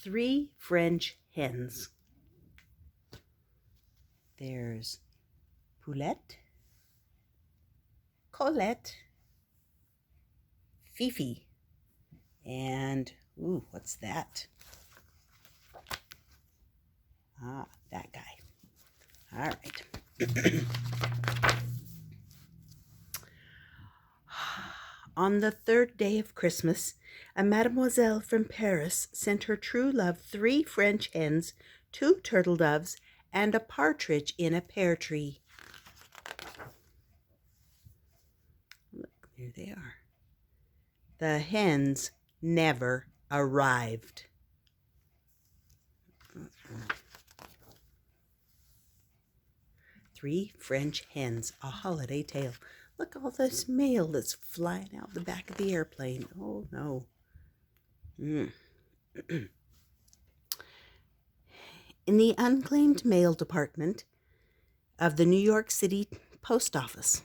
3 French hens. There's Poulette, Colette, Fifi, and, what's that? Ah, that guy. All right. On the 3rd day of Christmas, a mademoiselle from Paris sent her true love 3 French hens, 2 turtle doves, and a partridge in a pear tree. Look, there they are. The hens never arrived. 3 French hens, a holiday tale. Look, all this mail that's flying out the back of the airplane. Oh, no. In the unclaimed mail department of the New York City Post Office.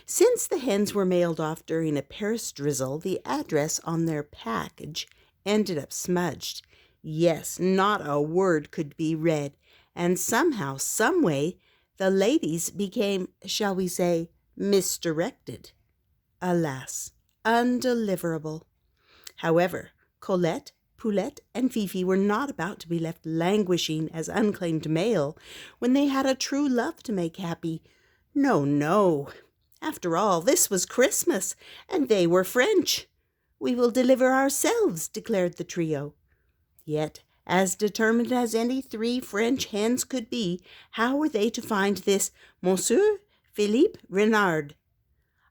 Since the hens were mailed off during a Paris drizzle, the address on their package ended up smudged. Yes, not a word could be read, and somehow, someway, the ladies became, shall we say, misdirected. Alas, undeliverable. However, Colette, Poulette, and Fifi were not about to be left languishing as unclaimed mail when they had a true love to make happy. No, no. After all, this was Christmas, and they were French. We will deliver ourselves, declared the trio. Yet, as determined as any 3 French hens could be, how were they to find this Monsieur Philippe Renard?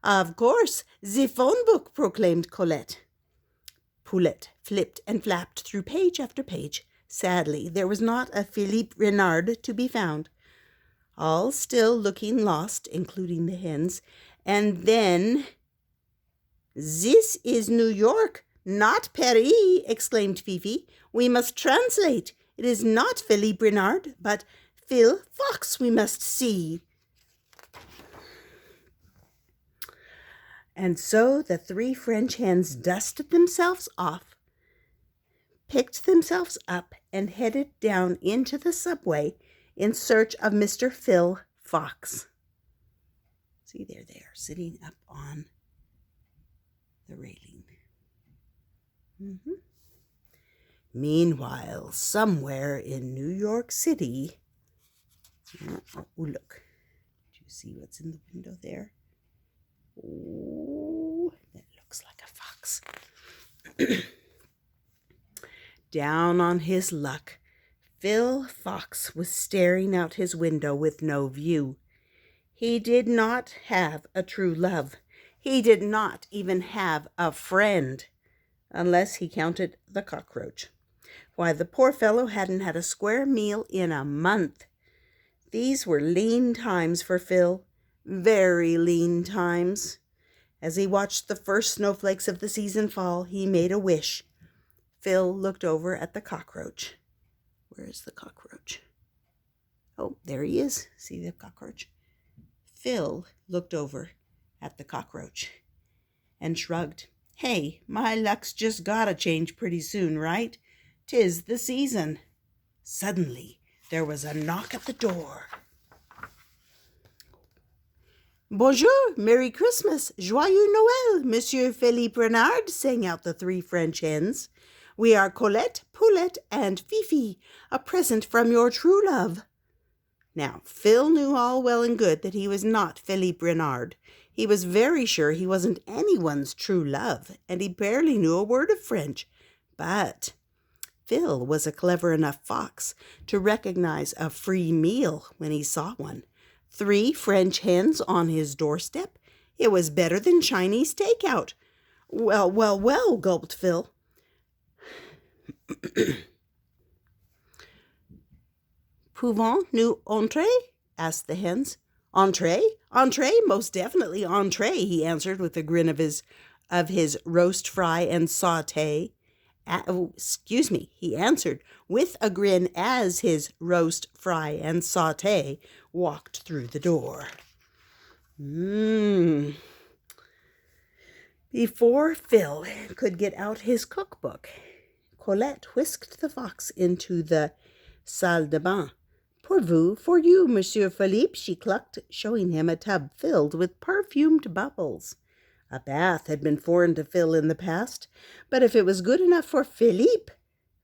Of course, the phone book, proclaimed Colette. Poulette flipped and flapped through page after page. Sadly, there was not a Philippe Renard to be found. All still looking lost, including the hens. And then, "This is New York, not Paris," exclaimed Fifi. "We must translate. It is not Philippe Renard, but Phil Fox we must see." And so the 3 French hens dusted themselves off, picked themselves up, and headed down into the subway in search of Mr. Phil Fox. See, there they are, sitting up on the railing. Meanwhile, somewhere in New York City, look, do you see what's in the window there? Oh, that looks like a fox. Down on his luck, Phil Fox was staring out his window with no view. He did not have a true love. He did not even have a friend, unless he counted the cockroach. Why, the poor fellow hadn't had a square meal in a month. These were lean times for Phil, very lean times. As he watched the first snowflakes of the season fall, he made a wish. Phil looked over at the cockroach. Where is the cockroach? Oh, there he is. See the cockroach? Phil looked over at the cockroach and shrugged. Hey, my luck's just gotta change pretty soon, right? 'Tis the season. Suddenly, there was a knock at the door. Bonjour, Merry Christmas, Joyeux Noël, Monsieur Philippe Renard, sang out the 3 French hens. We are Colette, Poulette, and Fifi, a present from your true love. Now, Phil knew all well and good that he was not Philippe Renard. He was very sure he wasn't anyone's true love, and he barely knew a word of French. But Phil was a clever enough fox to recognize a free meal when he saw one. 3 French hens on his doorstep? It was better than Chinese takeout. Well, gulped Phil. Pouvons-nous entrer? Asked the hens. Entree? Entree? Most definitely entree, he answered with a grin of his roast fry and sauté. He answered with a grin as his roast fry and sauté walked through the door. Before Phil could get out his cookbook, Colette whisked the fox into the salle de bain. For you, Monsieur Philippe, she clucked, showing him a tub filled with perfumed bubbles. A bath had been foreign to Phil in the past, but if it was good enough for Philippe,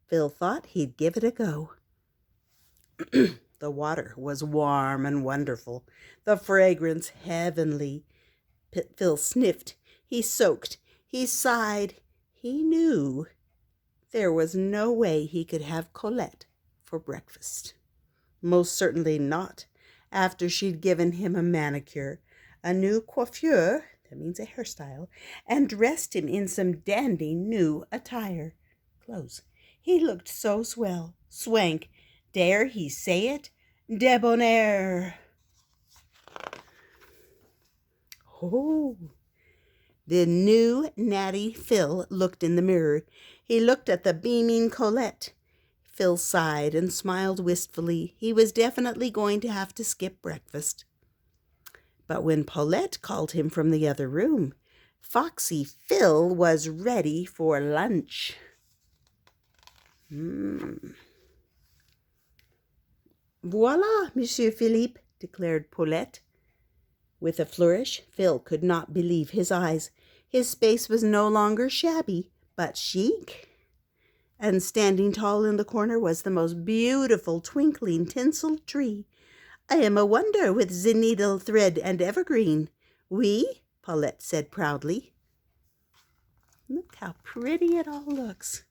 Phil thought he'd give it a go. The water was warm and wonderful, the fragrance heavenly. Phil sniffed, he soaked, he sighed. He knew there was no way he could have Colette for breakfast. Most certainly not after she'd given him a manicure, a new coiffure, that means a hairstyle, and dressed him in some dandy new attire. Clothes. He looked so swell, swank, dare he say it, debonair. Oh, the new natty Phil looked in the mirror. He looked at the beaming Colette. Phil sighed and smiled wistfully. He was definitely going to have to skip breakfast. But when Paulette called him from the other room, Foxy Phil was ready for lunch. Voila, Monsieur Philippe, declared Paulette. With a flourish, Phil could not believe his eyes. His space was no longer shabby, but chic. And standing tall in the corner was the most beautiful twinkling tinsel tree. I am a wonder with the needle, thread, and evergreen. Oui, Paulette said proudly. Look how pretty it all looks.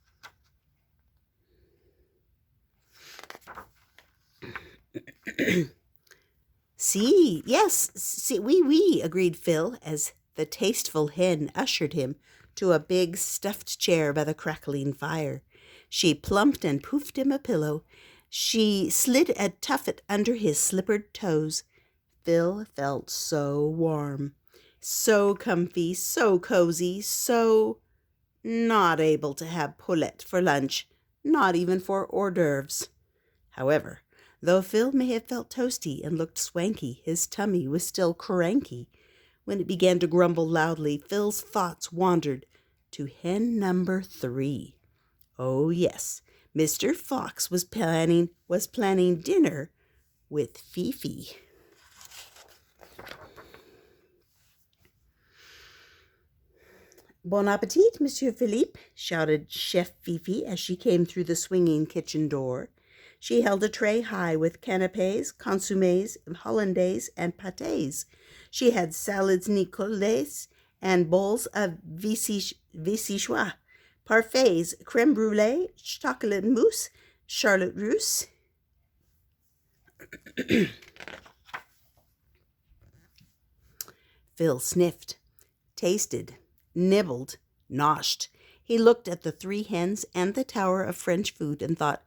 See, yes, see, oui, agreed Phil, as the tasteful hen ushered him to a big stuffed chair by the crackling fire. She plumped and poofed him a pillow. She slid a tuffet under his slippered toes. Phil felt so warm, so comfy, so cozy, so not able to have Paulette for lunch, not even for hors d'oeuvres. However, though Phil may have felt toasty and looked swanky, his tummy was still cranky. When it began to grumble loudly, Phil's thoughts wandered to hen number 3. Oh, yes, Mr. Fox was planning dinner with Fifi. Bon appetit, Monsieur Philippe, shouted Chef Fifi as she came through the swinging kitchen door. She held a tray high with canapés, consommes, hollandaise, and pâtés. She had salads Nicolas and bowls of vichyssoise, parfaits, crème brûlée, chocolate mousse, charlotte russe. Phil sniffed, tasted, nibbled, noshed. He looked at the 3 hens and the tower of French food and thought,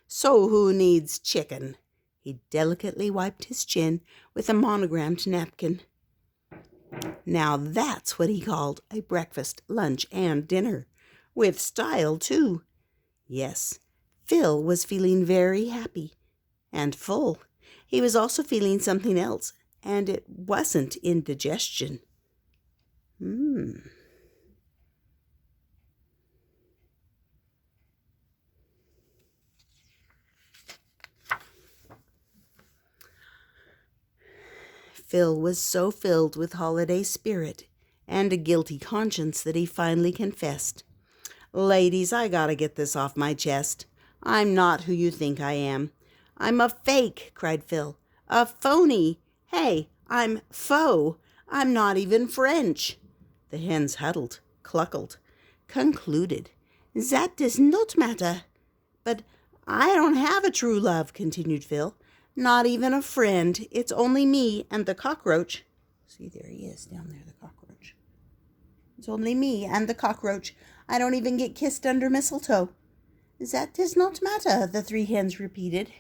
so who needs chicken? He delicately wiped his chin with a monogrammed napkin. Now that's what he called a breakfast, lunch, and dinner. With style, too. Yes, Phil was feeling very happy and full. He was also feeling something else, and it wasn't indigestion. Phil was so filled with holiday spirit and a guilty conscience that he finally confessed. Ladies, I gotta get this off my chest. I'm not who you think I am. I'm a fake, cried Phil. A phony. Hey, I'm faux. I'm not even French. The hens huddled, cluckled, concluded. That does not matter. But I don't have a true love, continued Phil. Not even a friend. It's only me and the cockroach. See, there he is down there, the cockroach. It's only me and the cockroach. I don't even get kissed under mistletoe. That does not matter, the 3 hens repeated.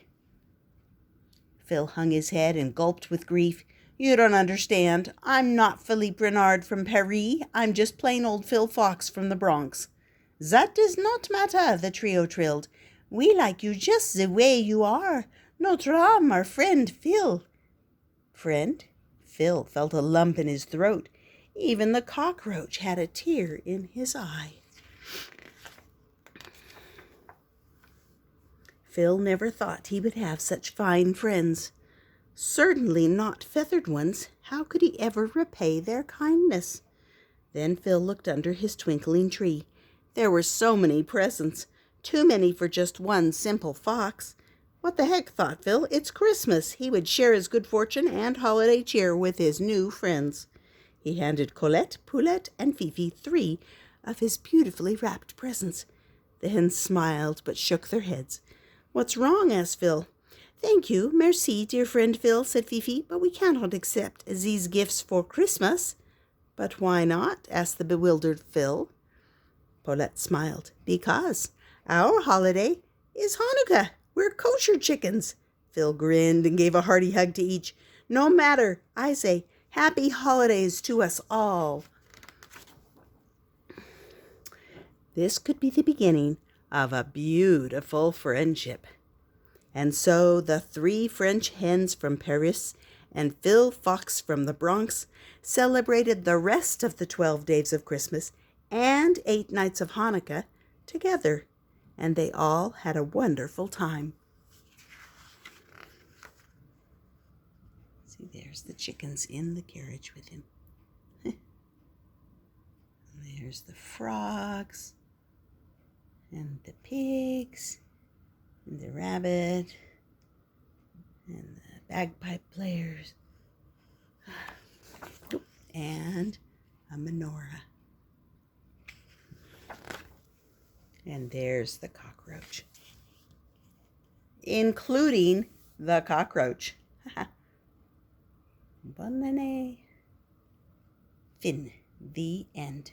Phil hung his head and gulped with grief. You don't understand. I'm not Philippe Renard from Paris. I'm just plain old Phil Fox from the Bronx. That does not matter, the trio trilled. We like you just the way you are. Notre âme, our friend Phil. Friend? Phil felt a lump in his throat. Even the cockroach had a tear in his eye. Phil never thought he would have such fine friends. Certainly not feathered ones. How could he ever repay their kindness? Then Phil looked under his twinkling tree. There were so many presents, too many for just one simple fox. What the heck, thought Phil, it's Christmas. He would share his good fortune and holiday cheer with his new friends. He handed Colette, Poulette, and Fifi 3 of his beautifully wrapped presents. The hens smiled but shook their heads. What's wrong? Asked Phil. Thank you, merci, dear friend Phil, said Fifi, but we cannot accept these gifts for Christmas. But why not? Asked the bewildered Phil. Paulette smiled. Because our holiday is Hanukkah. We're kosher chickens. Phil grinned and gave a hearty hug to each. No matter, I say, happy holidays to us all. This could be the beginning of a beautiful friendship. And so the 3 French hens from Paris and Phil Fox from the Bronx celebrated the rest of the 12 days of Christmas and 8 nights of Hanukkah together, and they all had a wonderful time. See, there's the chickens in the carriage with him. There's the frogs and the pigs and the rabbit and the bagpipe players and a menorah. And there's the cockroach, including the cockroach. Bonne année. Fin. The end.